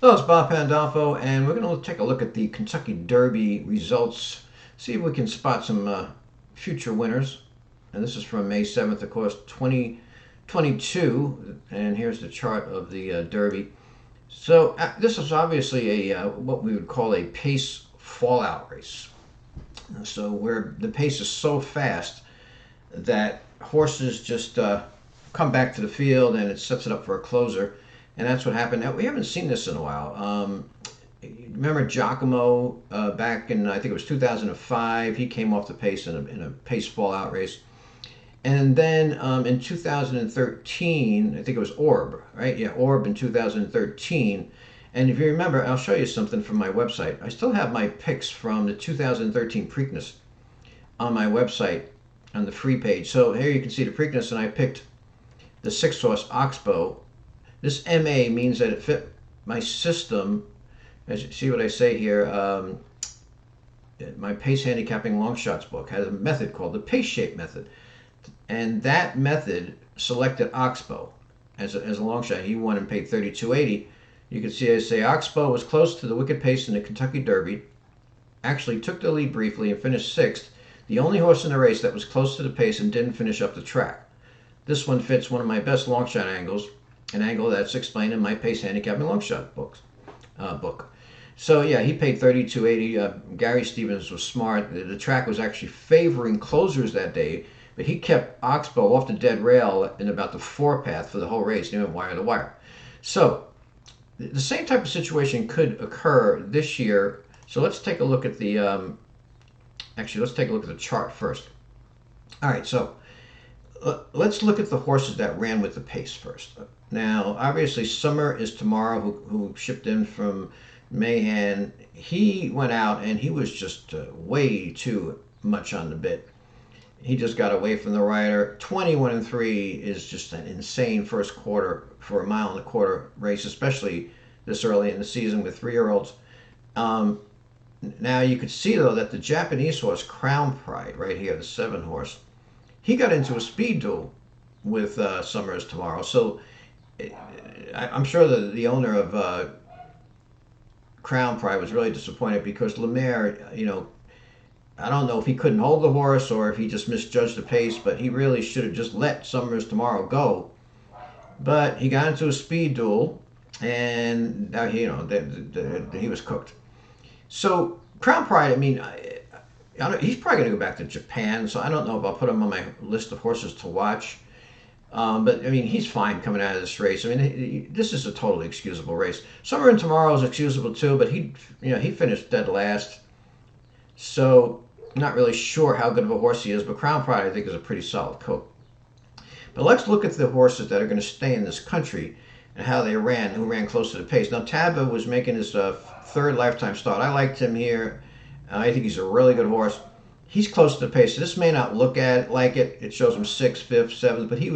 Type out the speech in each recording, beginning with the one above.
Hello, it's Bob Pandolfo, and we're going to take a look at the Kentucky Derby results, see if we can spot some future winners. And this is from May 7th, of course, 2022. And here's the chart of the Derby. So this is obviously a what we would call a pace fallout race. So where the pace is so fast that horses just come back to the field and it sets it up for a closer. And that's what happened. Now, we haven't seen this in a while. Remember Giacomo back in, I think it was 2005, he came off the pace in a pace fallout race. And then in 2013, I think it was Orb, right? Yeah, Orb in 2013. And if you remember, I'll show you something from my website. I still have my picks from the 2013 Preakness on my website on the free page. So here you can see the Preakness, and I picked the 6-horse Oxbow. This MA means that it fit my system. As you see what I say here, my pace handicapping long shots book has a method called the pace shape method. And that method selected Oxbow as a long shot. He won and paid $32.80. You can see I say Oxbow was close to the wicked pace in the Kentucky Derby. Actually took the lead briefly and finished sixth. The only horse in the race that was close to the pace and didn't finish up the track. This one fits one of my best long shot angles, an angle that's explained in my pace handicapping long shot book. So yeah, he paid $32.80. Gary Stevens was smart. The track was actually favoring closers that day, but he kept Oxbow off the dead rail in about the forepath for the whole race. He went wire to wire. So the same type of situation could occur this year. So let's take a look at the let's take a look at the chart first. All right, so let's look at the horses that ran with the pace first. Now, obviously, Summer is Tomorrow, who shipped in from Mahan. He went out and he was just way too much on the bit. He just got away from the rider. 21-3 is just an insane first quarter for a 1.25 mile race, especially this early in the season with 3-year-olds. Now you could see though that the Japanese horse Crown Pride right here, the 7-horse, he got into a speed duel with Summer is Tomorrow. So I'm sure that the owner of Crown Pride was really disappointed because Lemaire, I don't know if he couldn't hold the horse or if he just misjudged the pace, but he really should have just let Summer is Tomorrow go. But he got into a speed duel, and now he was cooked. So Crown Pride, I mean, he's probably going to go back to Japan, so I don't know if I'll put him on my list of horses to watch. But I mean, he's fine coming out of this race. I mean, this is a totally excusable race. Summer and Tomorrow is excusable too, but he finished dead last. So not really sure how good of a horse he is, but Crown Pride I think is a pretty solid coat. But let's look at the horses that are going to stay in this country and how they ran, who ran close to the pace. Now Taba was making his third lifetime start. I liked him here. I think he's a really good horse. He's close to the pace. So this may not look like it. It shows him 6th, 5th, 7th, but he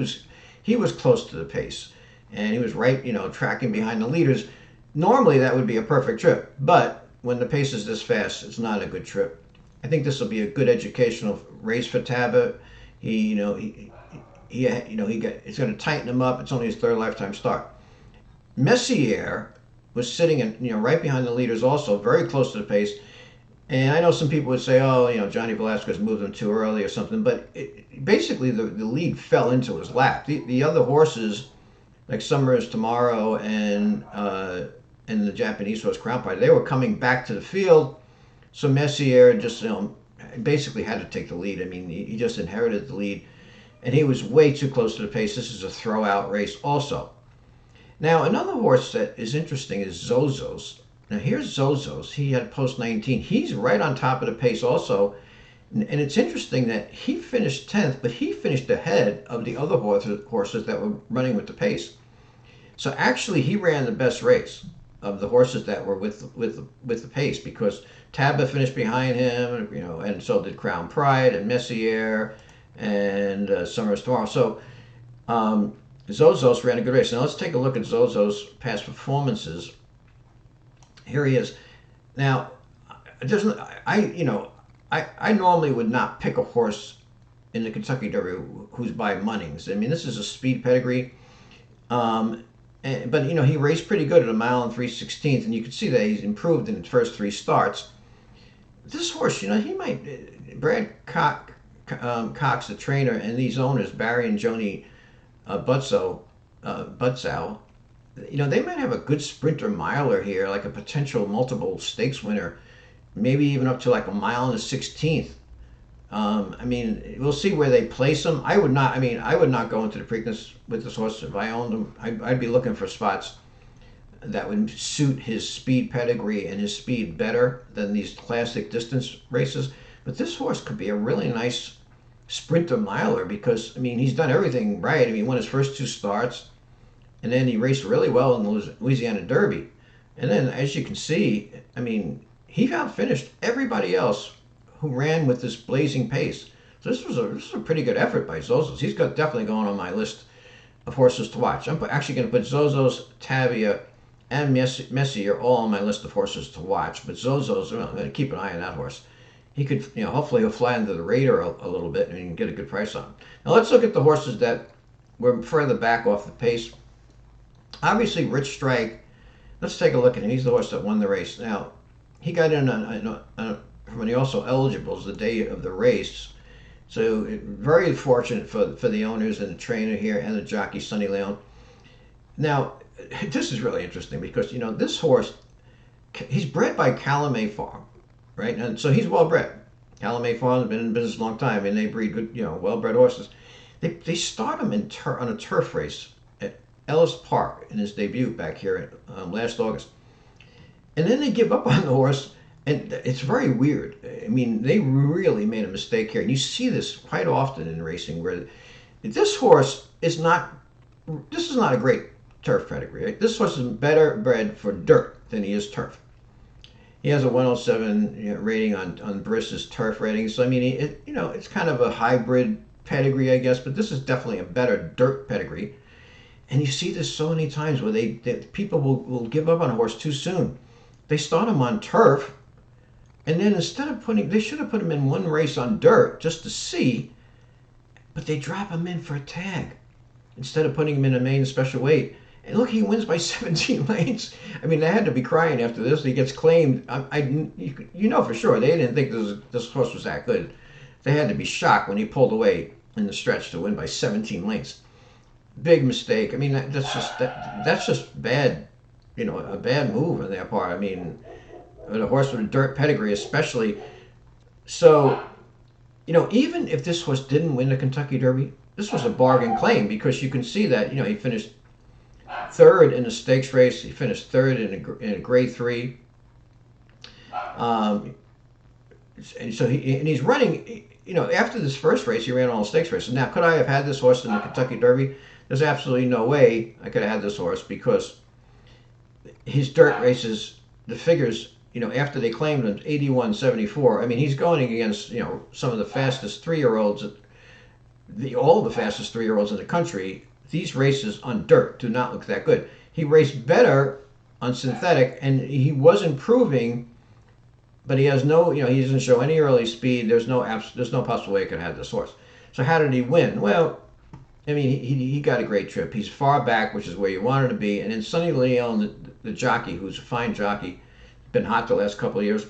was close to the pace. And he was right, tracking behind the leaders. Normally that would be a perfect trip, but when the pace is this fast, it's not a good trip. I think this will be a good educational race for Taba. It's going to tighten him up. It's only his third lifetime start. Messier was sitting right behind the leaders, also very close to the pace. And I know some people would say, Johnny Velasquez moved him too early or something, but basically the lead fell into his lap. The other horses, like Summer is Tomorrow and the Japanese horse Crown Pride, they were coming back to the field. So Messier just basically had to take the lead. I mean, he just inherited the lead, and he was way too close to the pace. This is a throw-out race also. Now, another horse that is interesting is Zozos. Now, here's Zozos. He had post 19. He's right on top of the pace also. And it's interesting that he finished 10th, but he finished ahead of the other horses that were running with the pace. So actually, he ran the best race of the horses that were with the pace, because Taba finished behind him, and so did Crown Pride and Messier and Summer is Tomorrow. So Zozos ran a good race. Now let's take a look at Zozos' past performances. Here he is. Now, I normally would not pick a horse in the Kentucky Derby who's by Munnings. I mean, this is a speed pedigree. But he raced pretty good at a mile and 3/16, and you could see that he's improved in his first three starts. This horse, he might. Cox, the trainer, and these owners, Barry and Joni Butzow, they might have a good sprinter miler here, like a potential multiple stakes winner, maybe even up to like a mile and a 16th. We'll see where they place him. I would not. I would not go into the Preakness with this horse if I owned him. I'd be looking for spots that would suit his speed pedigree and his speed better than these classic distance races. But this horse could be a really nice sprinter miler because he's done everything right. He won his first two starts, and then he raced really well in the Louisiana Derby. And then, as you can see, he outfinished everybody else who ran with this blazing pace. So this was a pretty good effort by Zozos. He's definitely going on my list of horses to watch. I'm actually going to put Zozos, Tavia, and Messi are all on my list of horses to watch. But Zozos, I'm going to keep an eye on that horse. He could, hopefully he'll fly under the radar a little bit and you can get a good price on him. Now let's look at the horses that were further back off the pace. Obviously, Rich Strike. Let's take a look at him. He's the horse that won the race. Now, he got in when he also eligibles the day of the race. So very fortunate for the owners and the trainer here and the jockey, Sonny Leon. Now, this is really interesting because, this horse, he's bred by Calumet Farm, right? And so he's well bred. Calumet Farm has been in business a long time, and they breed good, well-bred horses. They start him on a turf race at Ellis Park in his debut back here last August. And then they give up on the horse, and it's very weird. They really made a mistake here. And you see this quite often in racing where this horse is not a great turf pedigree. Right? This horse is better bred for dirt than he is turf. He has a 107 rating on Briss's turf rating. So, it's kind of a hybrid pedigree, I guess, but this is definitely a better dirt pedigree. And you see this so many times where people will give up on a horse too soon. They start him on turf, and then they should have put him in one race on dirt just to see, but they drop him in for a tag instead of putting him in a main special weight. And look, he wins by 17 lengths. They had to be crying after this. He gets claimed. For sure they didn't think this horse was that good. They had to be shocked when he pulled away in the stretch to win by 17 lengths. Big mistake. That's just bad. A bad move on their part. A horse with a dirt pedigree, especially. So, even if this horse didn't win the Kentucky Derby, this was a bargain claim because you can see that he finished third in a stakes race. He finished third in a Grade 3. And so he's running. After this first race, he ran all the stakes races. Now, could I have had this horse in the Kentucky Derby? There's absolutely no way I could have had this horse because his dirt races, the figures, after they claimed him, 81.74. He's going against, some of the fastest 3-year-olds, all the fastest 3-year-olds in the country. These races on dirt do not look that good. He raced better on synthetic, and he was improving, but he has no, he doesn't show any early speed. There's no possible way I could have this horse. So how did he win? Well, he got a great trip. He's far back, which is where you wanted to be. And then Sonny Leon, the jockey, who's a fine jockey, been hot the last couple of years,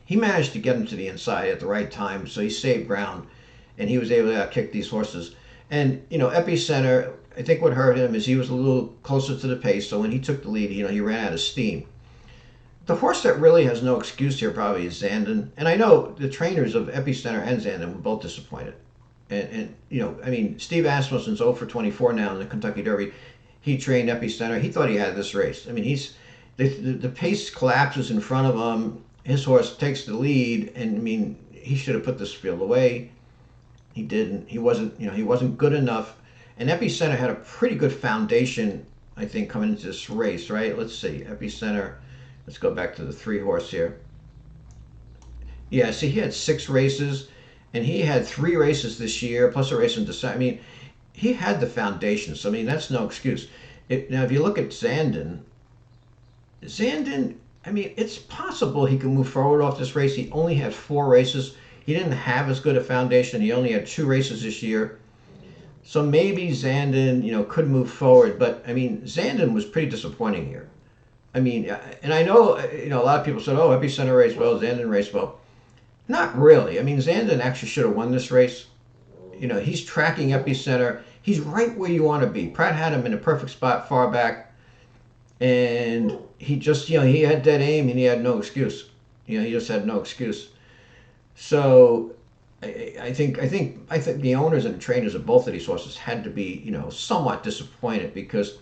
he managed to get him to the inside at the right time, so he saved ground, and he was able to kick these horses. And, Epicenter, I think what hurt him is he was a little closer to the pace, so when he took the lead, he ran out of steam. The horse that really has no excuse here probably is Zandon. And I know the trainers of Epicenter and Zandon were both disappointed. And Steve Asmussen's 0 for 24 now in the Kentucky Derby. He trained Epicenter. He thought he had this race. The pace collapses in front of him. His horse takes the lead, and he should have put this field away. He didn't. He wasn't good enough. And Epicenter had a pretty good foundation, I think, coming into this race, right? Let's see. Epicenter. Let's go back to the 3-horse here. Yeah, see, he had 6 races, and he had 3 races this year, plus a race in December. He had the foundation, so that's no excuse. Now, if you look at Zandon, it's possible he can move forward off this race. He only had 4 races. He didn't have as good a foundation. He only had 2 races this year. So maybe Zandon, could move forward, but I mean, Zandon was pretty disappointing here. I mean, and I know, a lot of people said, "Oh, Epicenter raced well, Zandon raced well." Not really. I mean, Zandon actually should have won this race. He's tracking Epicenter. He's right where you want to be. Pratt had him in a perfect spot far back, and he just, he had dead aim and he had no excuse. He just had no excuse. So I think the owners and the trainers of both of these horses had to be, somewhat disappointed because,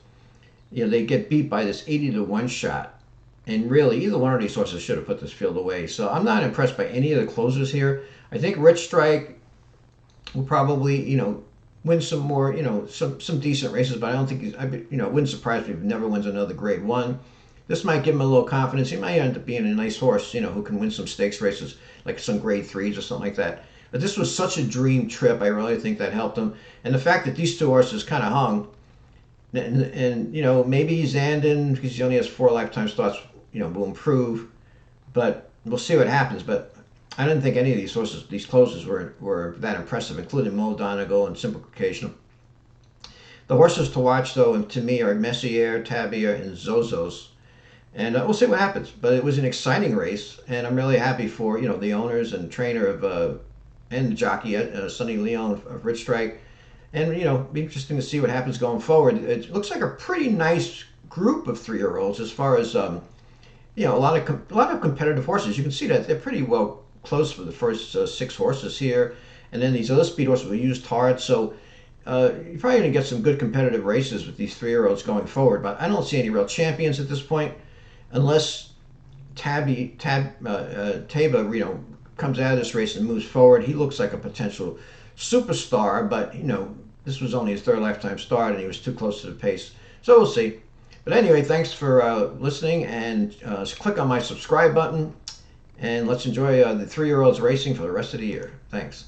they get beat by this 80-1 shot. And really, either one of these horses should have put this field away. So I'm not impressed by any of the closers here. I think Rich Strike will probably, win some more, some decent races, but I don't think it wouldn't surprise me if he never wins another Grade 1. This might give him a little confidence. He might end up being a nice horse, who can win some stakes races, like some Grade 3s or something like that. But this was such a dream trip. I really think that helped him. And the fact that these two horses kind of hung, and maybe Zandon, because he only has 4 lifetime starts, will improve. But we'll see what happens. But I didn't think any of these horses, these closers were that impressive, including Mo Donegal and Simplification. The horses to watch, though, and to me, are Messier, Tabia, and Zozos. And we'll see what happens. But it was an exciting race, and I'm really happy for the owners and trainer of and the jockey Sonny Leon of Rich Strike. And be interesting to see what happens going forward. It looks like a pretty nice group of 3-year-olds as far as a lot of competitive horses. You can see that they're pretty well close for the first 6 horses here, and then these other speed horses were used hard. So you're probably going to get some good competitive races with these 3-year-olds going forward. But I don't see any real champions at this point, unless Taba, comes out of this race and moves forward. He looks like a potential superstar, but this was only his 3rd lifetime start, and he was too close to the pace. So we'll see. But anyway, thanks for listening, and click on my subscribe button, and let's enjoy the 3-year-olds racing for the rest of the year. Thanks.